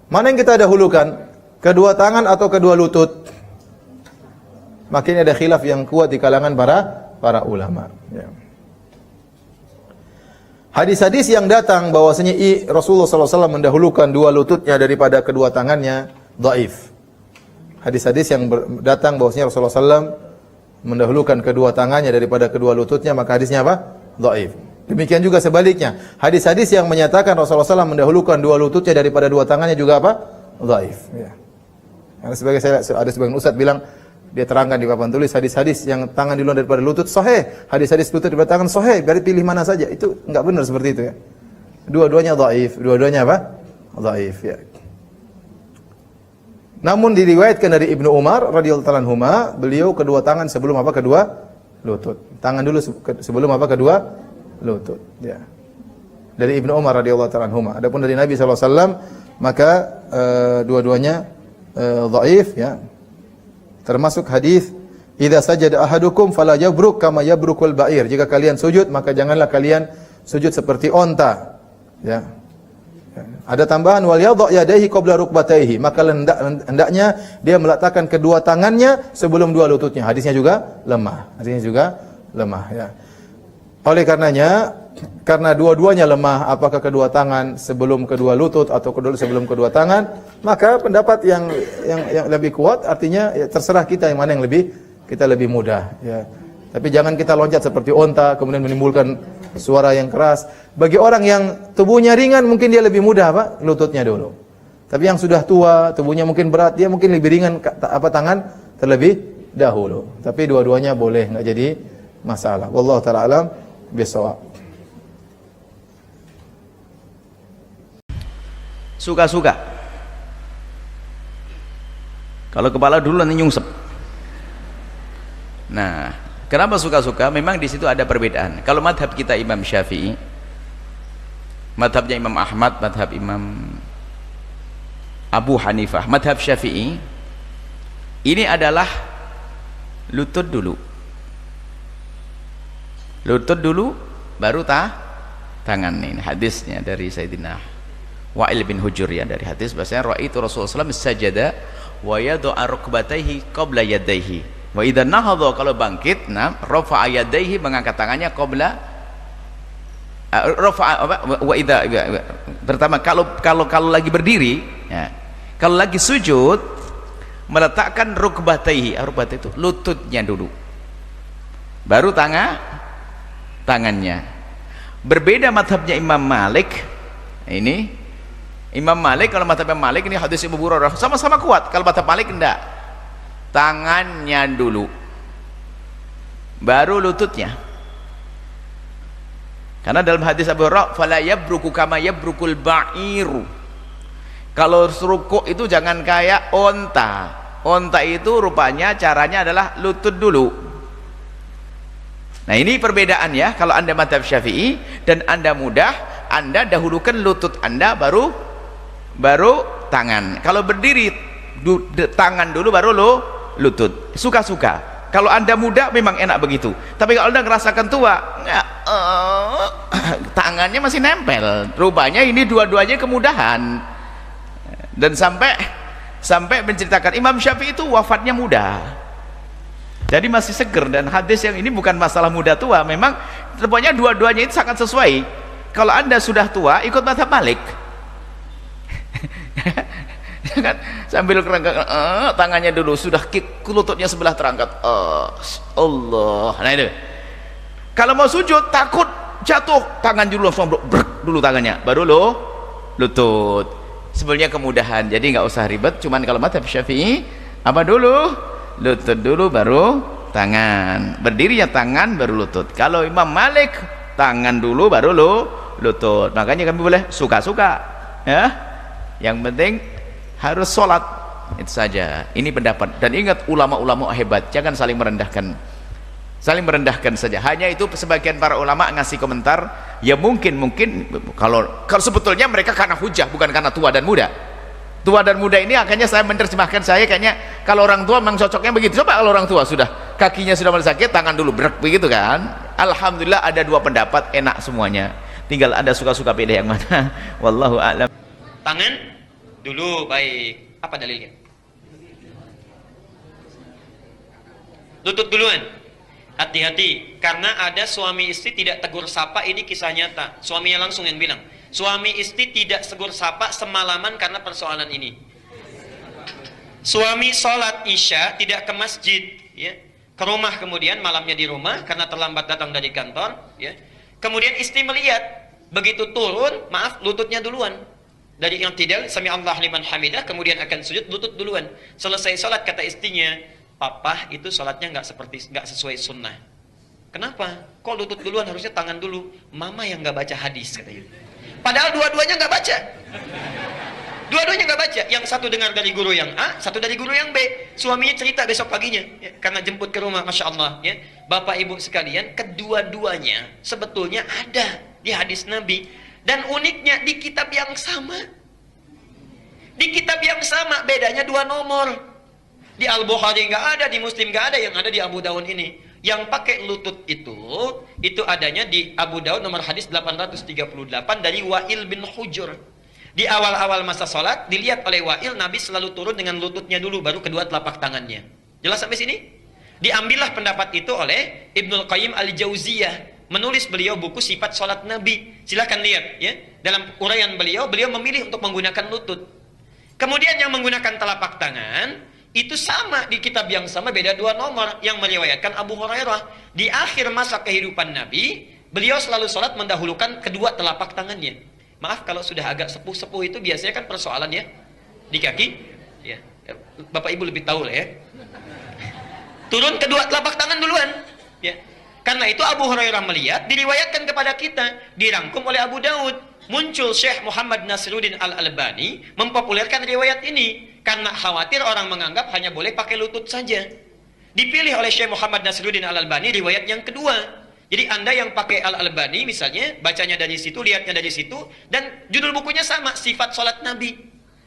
Mana yang kita dahulukan? Kedua tangan atau kedua lutut? Makin ada khilaf yang kuat di kalangan para ulama. Ya. Hadis-hadis yang datang bahwasanya Rasulullah SAW mendahulukan dua lututnya daripada kedua tangannya, dhaif. Hadis-hadis yang datang bahwasanya Rasulullah SAW mendahulukan kedua tangannya daripada kedua lututnya, maka hadisnya apa? Dhaif. Demikian juga sebaliknya. Hadis-hadis yang menyatakan Rasulullah SAW mendahulukan dua lututnya daripada dua tangannya juga apa? Dhaif. Ya. Ada sebagian ustaz bilang, dia terangkan di papan tulis hadis-hadis yang tangan duluan daripada lutut sahih, hadis-hadis lutut daripada tangan sahih, berarti pilih mana saja. Itu enggak benar seperti itu ya. Dua-duanya dhaif, dua-duanya apa? Dhaif ya. Namun diriwayatkan dari Ibnu Umar radhiyallahu ta'ala anhuma, beliau kedua tangan sebelum apa? Kedua lutut. Tangan dulu sebelum apa? Kedua lutut ya. Dari Ibnu Umar radhiyallahu ta'ala anhuma. Adapun dari Nabi sallallahu alaihi wasallam maka dua-duanya dhaif ya. Termasuk hadis, "Idza sajada ahadukum fala yabruk kama yabrukul ba'ir." Jika kalian sujud, maka janganlah kalian sujud seperti onta. Ya. Ada tambahan, "Wal yadha yadayhi qabla rukbatayhi." Maka hendaknya dia meletakkan kedua tangannya sebelum dua lututnya. Hadisnya juga lemah. Hadisnya juga lemah ya. Oleh karenanya, karena dua-duanya lemah, apakah kedua tangan sebelum kedua lutut atau sebelum kedua tangan, maka pendapat yang lebih kuat artinya ya, terserah kita yang mana yang lebih mudah ya. Tapi jangan kita loncat seperti onta kemudian menimbulkan suara yang keras. Bagi orang yang tubuhnya ringan mungkin dia lebih mudah apa? Lututnya dulu. Tapi yang sudah tua, tubuhnya mungkin berat, dia mungkin lebih ringan tangan terlebih dahulu. Tapi dua-duanya boleh, enggak jadi masalah. Wallahu taala alam bisawab. Suka-suka. Kalau kepala dulu nanti nyungsep. Nah, kenapa suka-suka? Memang di situ ada perbedaan. Kalau madhab kita Imam Syafi'i, madhabnya Imam Ahmad, madhab Imam Abu Hanifah, madhab Syafi'i, ini adalah lutut dulu. Lutut dulu, baru tangan. Ini hadisnya dari Sayyidina Wa'il bin Hujur ya, dari hadis bahasanya ra'aitu Rasulullah SAW sajada wa yadu'a rukbatayhi qabla yadayhi wa idha nahadha, kalau bangkit rafa'a yadayhi, mengangkat tangannya qabla rafa'a wa idha, pertama kalau lagi berdiri ya, kalau lagi sujud meletakkan rukbatayhi, rukbatayhi itu lututnya dulu, baru tangannya. Berbeda madhabnya Imam Malik. Ini Imam Malik, kalau madhab Imam Malik ini hadis Ibu Hurairah sama-sama kuat. Kalau madhab Malik enggak, tangannya dulu baru lututnya. Karena dalam hadis Abu Hurairah, fala yabruku kama yabrukul ba'iru. Kalau rukuk itu jangan kayak onta. Onta itu rupanya caranya adalah lutut dulu. Nah, ini perbedaan ya. Kalau Anda madhab Syafi'i dan Anda mudah, Anda dahulukan lutut Anda baru tangan. Kalau berdiri tangan dulu baru lutut. Suka-suka. Kalau Anda muda memang enak begitu. Tapi kalau Anda ngerasakan tua, tangannya masih nempel. Rupanya ini dua-duanya kemudahan. Dan sampai menceritakan Imam Syafi'i itu wafatnya muda. Jadi masih seger, dan hadis yang ini bukan masalah muda tua, memang pokoknya dua-duanya itu sangat sesuai. Kalau Anda sudah tua, ikut madhab Malik. Kan sambil tangannya dulu sudah lututnya sebelah terangkat. Allah. Nah itu. Kalau mau sujud takut jatuh, tangan dulu langsung dulu tangannya, baru lutut. Sebenarnya kemudahan. Jadi nggak usah ribet. Cuman kalau madhab Syafi'i apa dulu? Lutut dulu baru tangan. Berdiri ya tangan baru lutut. Kalau Imam Malik tangan dulu baru lutut. Makanya kami boleh suka-suka ya. Yang penting harus sholat, itu saja. Ini pendapat. Dan ingat, ulama-ulama hebat, jangan saling merendahkan saja. Hanya itu sebagian para ulama ngasih komentar, ya mungkin kalau sebetulnya mereka karena hujah, bukan karena tua dan muda. Tua dan muda ini akhirnya saya menerjemahkan, saya kayaknya kalau orang tua memang cocoknya begitu. Coba kalau orang tua sudah kakinya sudah mulai sakit, tangan dulu berak begitu kan. Alhamdulillah ada dua pendapat, enak semuanya. Tinggal Anda suka-suka pilih yang mana. Wallahu a'lam. Tangan dulu. Baik, apa dalilnya? Lutut duluan. Hati-hati, karena ada suami istri tidak tegur sapa, ini kisah nyata. Suaminya langsung yang bilang, suami istri tidak tegur sapa semalaman karena persoalan ini. Suami sholat isya tidak ke masjid, ya, ke rumah, kemudian malamnya di rumah karena terlambat datang dari kantor, ya. Kemudian istri melihat, begitu turun, maaf, lututnya duluan. Dari yang tidak, sami Allah liman hamidah, kemudian akan sujud, lutut duluan. Selesai sholat, kata istrinya, papa itu sholatnya nggak sesuai sunnah. Kenapa? Kok lutut duluan, harusnya tangan dulu. Mama yang nggak baca hadis, katanya. Padahal dua-duanya nggak baca. Dua-duanya nggak baca. Yang satu dengar dari guru yang A, satu dari guru yang B. Suaminya cerita besok paginya, ya, karena jemput ke rumah, masya Allah. Ya. Bapak ibu sekalian, kedua-duanya sebetulnya ada di hadis Nabi. Dan uniknya di kitab yang sama. Di kitab yang sama, bedanya 2 nomor. Di Al-Bukhari nggak ada, di Muslim nggak ada, yang ada di Abu Daud ini. Yang pakai lutut itu adanya di Abu Daud nomor hadis 838 dari Wa'il bin Hujur. Di awal-awal masa sholat, dilihat oleh Wa'il, Nabi selalu turun dengan lututnya dulu, baru kedua telapak tangannya. Jelas sampai sini? Diambillah pendapat itu oleh Ibnul Qayyim Al-Jauziyah. Menulis beliau buku sifat sholat Nabi. Silahkan lihat, ya. Dalam uraian beliau memilih untuk menggunakan lutut. Kemudian yang menggunakan telapak tangan, itu sama di kitab yang sama, beda 2 nomor. Yang meriwayatkan Abu Hurairah, di akhir masa kehidupan Nabi, beliau selalu sholat mendahulukan kedua telapak tangannya. Maaf kalau sudah agak sepuh-sepuh itu biasanya kan persoalan, ya, di kaki, ya. Bapak ibu lebih tahu lah, ya. Turun kedua telapak tangan duluan, ya. Karena itu Abu Hurairah melihat, diriwayatkan kepada kita, dirangkum oleh Abu Daud. Muncul Syekh Muhammad Nasiruddin Al-Albani mempopulerkan riwayat ini karena khawatir orang menganggap hanya boleh pakai lutut saja. Dipilih oleh Syekh Muhammad Nasiruddin Al-Albani riwayat yang kedua. Jadi Anda yang pakai Al-Albani misalnya, bacanya dari situ, lihatnya dari situ, dan judul bukunya sama, Sifat Salat Nabi.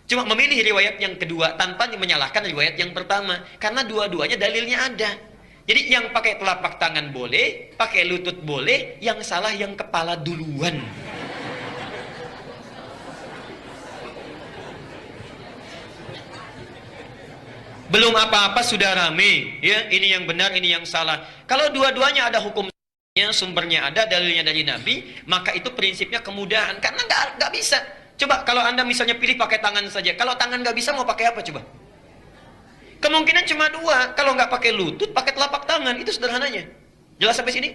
Cuma memilih riwayat yang kedua tanpa menyalahkan riwayat yang pertama, karena dua-duanya dalilnya ada. Jadi yang pakai telapak tangan boleh, pakai lutut boleh, yang salah yang kepala duluan. Belum apa-apa sudah rame, ya, ini yang benar, ini yang salah. Kalau dua-duanya ada hukumnya, sumbernya ada, dalilnya dari Nabi, maka itu prinsipnya kemudahan, karena nggak bisa. Coba kalau Anda misalnya pilih pakai tangan saja, kalau tangan nggak bisa mau pakai apa coba? Kemungkinan cuma 2, kalau nggak pakai lutut, pakai telapak tangan, itu sederhananya. Jelas sampai sini?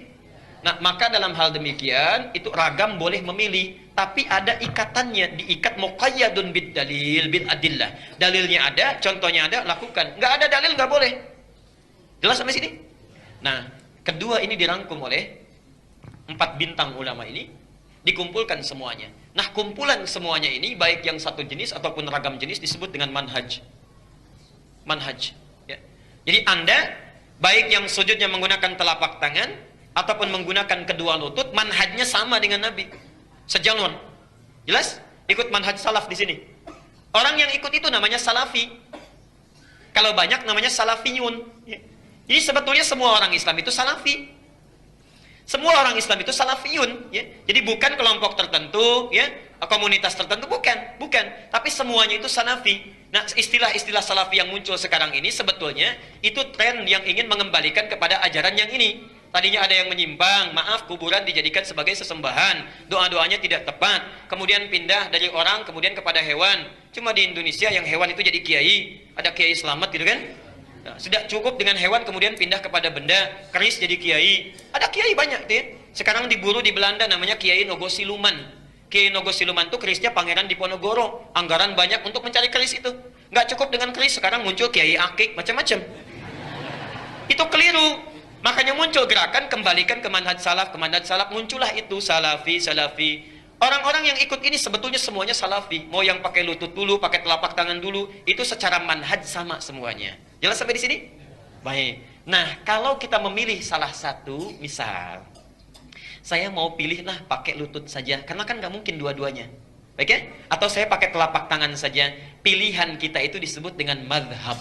Nah, maka dalam hal demikian, itu ragam boleh memilih, tapi ada ikatannya, diikat muqayyadun bid dalil, bil adillah. Dalilnya ada, contohnya ada, lakukan. Nggak ada dalil, nggak boleh. Jelas sampai sini? Nah, kedua ini dirangkum oleh 4 bintang ulama ini, dikumpulkan semuanya. Nah, kumpulan semuanya ini, baik yang satu jenis ataupun ragam jenis, disebut dengan manhaj. Manhaj. Ya. Jadi Anda, baik yang sujudnya menggunakan telapak tangan, ataupun menggunakan kedua lutut, manhajnya sama dengan Nabi. Sejalur. Jelas? Ikut manhaj salaf di sini. Orang yang ikut itu namanya salafi. Kalau banyak namanya salafiyun. Ya. Jadi sebetulnya semua orang Islam itu salafi. Semua orang Islam itu salafiyun. Ya. Jadi bukan kelompok tertentu, ya, komunitas tertentu, bukan. Tapi semuanya itu salafi. Nah, istilah-istilah salafi yang muncul sekarang ini sebetulnya itu tren yang ingin mengembalikan kepada ajaran yang ini. Tadinya ada yang menyimpang, maaf, kuburan dijadikan sebagai sesembahan, doa-doanya tidak tepat, kemudian pindah dari orang kemudian kepada hewan. Cuma di Indonesia yang hewan itu jadi kiai, ada kiai selamat gitu kan. Nah, sudah cukup dengan hewan kemudian pindah kepada benda, keris jadi kiai. Ada kiai banyak tuh ya. Sekarang diburu di Belanda namanya Kiai Nogosiluman. Kiai Nogosiluman itu kerisnya Pangeran Diponegoro, anggaran banyak untuk mencari keris itu. Nggak cukup dengan keris, sekarang muncul Kiai Akik, macam-macam. Itu keliru. Makanya muncul gerakan kembalikan ke manhaj salaf, muncullah itu salafi. Orang-orang yang ikut ini sebetulnya semuanya salafi. Mau yang pakai lutut dulu, pakai telapak tangan dulu, itu secara manhaj sama semuanya. Jelas sampai di sini? Baik. Nah, kalau kita memilih salah satu, misal saya mau pilih pakai lutut saja, karena kan nggak mungkin dua-duanya. Baik ya? Atau saya pakai telapak tangan saja. Pilihan kita itu disebut dengan madhab.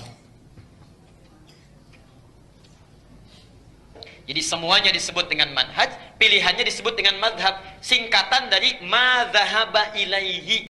Jadi semuanya disebut dengan manhaj, pilihannya disebut dengan madhab. Singkatan dari madhaba ilaihi.